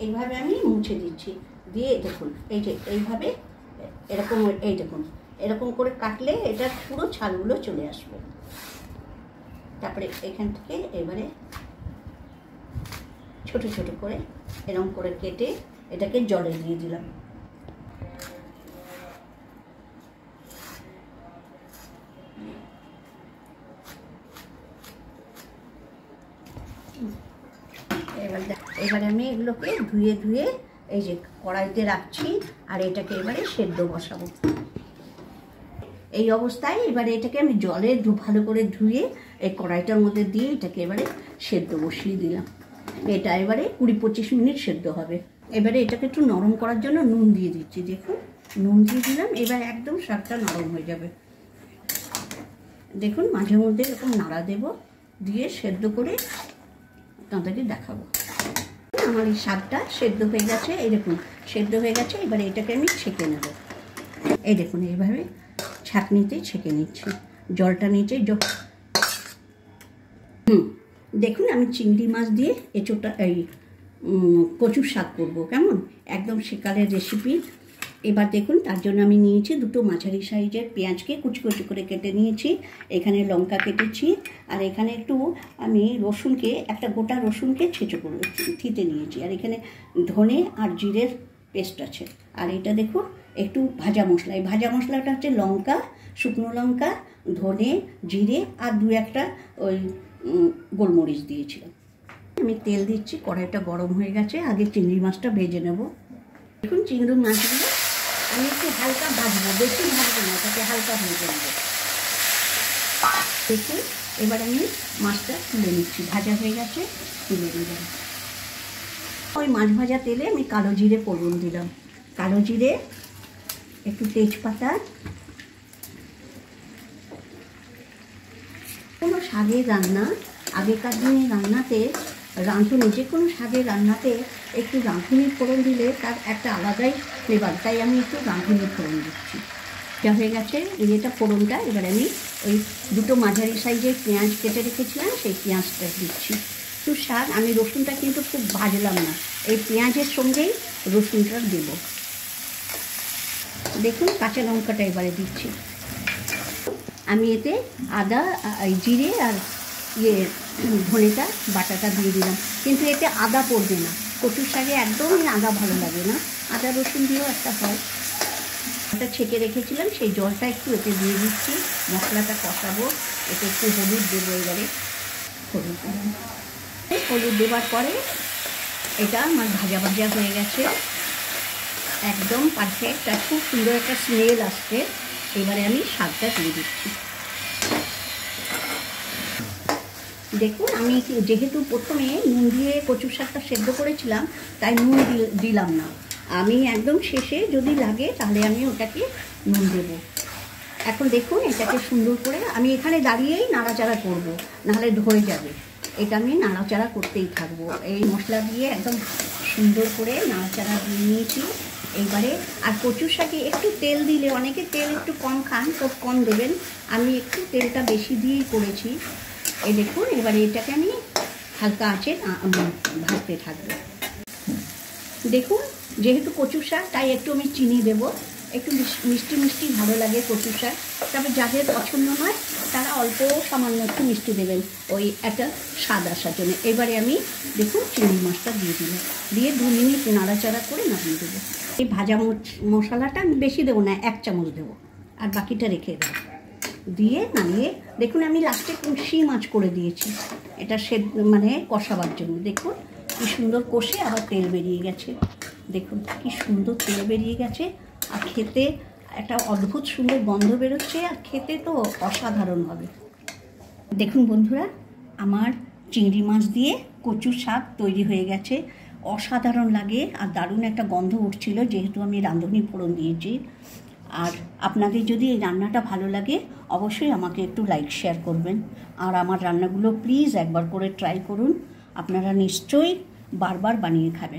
এইভাবে আমি মুছে দিচ্ছি। দিয়ে দেখুন এই যে এইভাবে এরকম, এই দেখুন এরকম করে কাটলে এটার পুরো ছালগুলো চলে আসবে। তারপরে এখান থেকে এবারে ছোট ছোট করে এরকম করে কেটে এটাকে জলে দিয়ে দিলাম। এবারে আমি এগুলোকে ধুয়ে ধুয়ে এই যে কড়াইতে রাখছি, আর এটাকে এবারে সেদ্ধ বসাবো। এই অবস্থায় এবারে এটাকে আমি জলে ভালো করে ধুয়ে এই কড়াইটার মধ্যে দিয়ে এটাকে এবারে সেদ্ধ বসিয়ে দিলাম। এটা এবারে 20-25 মিনিট সেদ্ধ হবে। এবারে এটাকে একটু নরম করার জন্য নুন দিয়ে দিচ্ছি। দেখুন নুন দিয়ে দিলাম, এবার একদম শাকটা নরম হয়ে যাবে। দেখুন মাঝে মধ্যে এরকম নাড়া দেব, দিয়ে সেদ্ধ করে তাদেরকে দেখাবো। আমার এই শাকটা সেদ্ধ হয়ে গেছে, এই দেখুন সেদ্ধ হয়ে গেছে। এবারে এটাকে আমি ছেঁকে নেব। এই দেখুন এইভাবে ছাঁকনিতে ছেঁকে নিচ্ছি, জলটা নিচে দেখুন আমি চিংড়ি মাছ দিয়ে এঁচোড়টা এই কচুর শাক করবো, কেমন একদম সেকালের রেসিপি। এবার দেখুন তার জন্য আমি নিয়েছি দুটো মাঝারি সাইজের পেঁয়াজকে কুচি কুচি করে কেটে নিয়েছি, এখানে লঙ্কা কেটেছি, আর এখানে একটু আমি রসুনকে একটা গোটা রসুনকে ছেঁচো করে থিতে নিয়েছি, আর এখানে ধনে আর জিরের পেস্ট আছে। আর এটা দেখুন একটু ভাজা মশলা, এই ভাজা মশলাটা হচ্ছে লঙ্কা, শুকনো লঙ্কা, ধনে, জিরে আর 2-1টা ওই গোলমরিচ দিয়েছিলাম। আমি তেল দিচ্ছি, কড়াইটা গরম হয়ে গেছে। আগে চিংড়ি মাছটা ভেজে নেব। দেখুন চিংড়ি মাছগুলো আমি একটু হালকা ভাজবো, বেশি ভাজবো না, তাকে হালকা ভেজে নেব। দেখুন এবার আমি মাছটা তুলে নিচ্ছি, ভাজা হয়ে গেছে, তুলে দিলাম। ওই মাছ ভাজা তেলে আমি কালো জিরে ফোড়ন দিলাম, কালো জিরে, একটু তেজপাতা। কোনো শাকের রান্না, আগেকার দিনে রান্নাতে রাঁধুনি, যে কোনো শাকের রান্নাতে একটু রাঁধুনি ফোড়ন দিলে তার একটা আলাদাই ফ্লেভার, তাই আমি একটু রাঁধুনি ফোড়ন দিচ্ছি। যা হয়ে গেছে এটা ফোড়নটা, এবারে আমি ওই দুটো মাঝারি সাইজের পেঁয়াজ কেটে রেখেছিলাম সেই পেঁয়াজটা দিচ্ছি। একটু শাক, আমি রসুনটা কিন্তু খুব ভাজলাম না, এই পেঁয়াজের সঙ্গেই রসুনটা দেব। দেখুন কাঁচা লঙ্কাটা এবারে দিচ্ছি। আমি এতে আদা, জিরে আর ধনেটা বাটাটা দিয়ে দিলাম, কিন্তু এতে আদা পড়বে না, কচুর শাকে একদমই আদা ভালো লাগে না, আদা রসুন দিয়েও একটা হয়। ওটা ছেঁকে রেখেছিলাম সেই জলটা একটু এতে দিয়ে দিচ্ছি, মশলাটা কষাবো। এতে একটু হলুদ দেবো, এবারে হলুদ দেওয়ার পরে এটা আমার ভাজা ভাজা হয়ে গেছে, একদম পারফেক্ট, আর খুব সুন্দর একটা স্মেল আসছে। এবারে আমি শাকটা দিয়ে দিচ্ছি। দেখুন আমি যেহেতু প্রথমে নুন দিয়ে কচুর শাকটা সেদ্ধ করেছিলাম, তাই নুন দিলাম না, আমি একদম শেষে যদি লাগে তাহলে আমি ওটাকে নুন দেব। এখন দেখুন এটাকে সুন্দর করে আমি এখানে দাঁড়িয়েই নাড়াচাড়া করবো, নাহলে ধরে যাবে। এটা আমি নাড়াচাড়া করতেই থাকবো, এই মশলা দিয়ে একদম সুন্দর করে নাড়াচাড়া দিয়ে নিয়েছি। এইবারে আর কচুর শাকে একটু তেল দিলে, অনেকে তেল একটু কম খান, তো কম দেবেন, আমি একটু তেলটা বেশি দিয়েই করেছি। এই দেখুন এবারে এটাকে আমি হালকা আঁচে ভাজতে থাকবো। দেখুন যেহেতু কচুর শাক তাই একটু আমি চিনি দেবো, একটু মিষ্টি মিষ্টি ভালো লাগে কচুর শাক। তবে যাদের পছন্দ নয় তারা অল্প সামান্য একটু মিষ্টি দেবেন, ওই একটা স্বাদ আসার জন্য। এবারে আমি দেখুন চিংড়ি মাছটা দিয়ে দিলাম, দিয়ে 2 মিনিট নাড়াচাড়া করে নামিয়ে দেবো। এই ভাজা মশলাটা আমি বেশি দেবো না, 1 চামচ দেবো, আর বাকিটা রেখে দেবো। দিয়ে নামিয়ে দেখুন আমি লাস্টে কষি মাছ করে দিয়েছি, এটা মানে কষাবার জন্য। দেখুন কি সুন্দর কষে আবার তেল বেরিয়ে গেছে, দেখুন কি সুন্দর তেল বেরিয়ে গেছে, আর খেতে একটা অদ্ভুত সুন্দর গন্ধ বেরোচ্ছে, আর খেতে তো অসাধারণ হবে। দেখুন বন্ধুরা আমার চিংড়ি মাছ দিয়ে কচুর শাক তৈরি হয়ে গেছে, অসাধারণ লাগে, আর দারুণ একটা গন্ধ উঠছিল যেহেতু আমি রাঁধুনি ফোড়ন দিয়েছি। আর আপনাদের যদি এই রান্নাটা ভালো লাগে অবশ্যই আমাকে একটু লাইক শেয়ার করবেন, আর আমার রান্নাগুলো প্লিজ একবার করে ট্রাই করুন, আপনারা নিশ্চয়ই বারবার বানিয়ে খাবেন।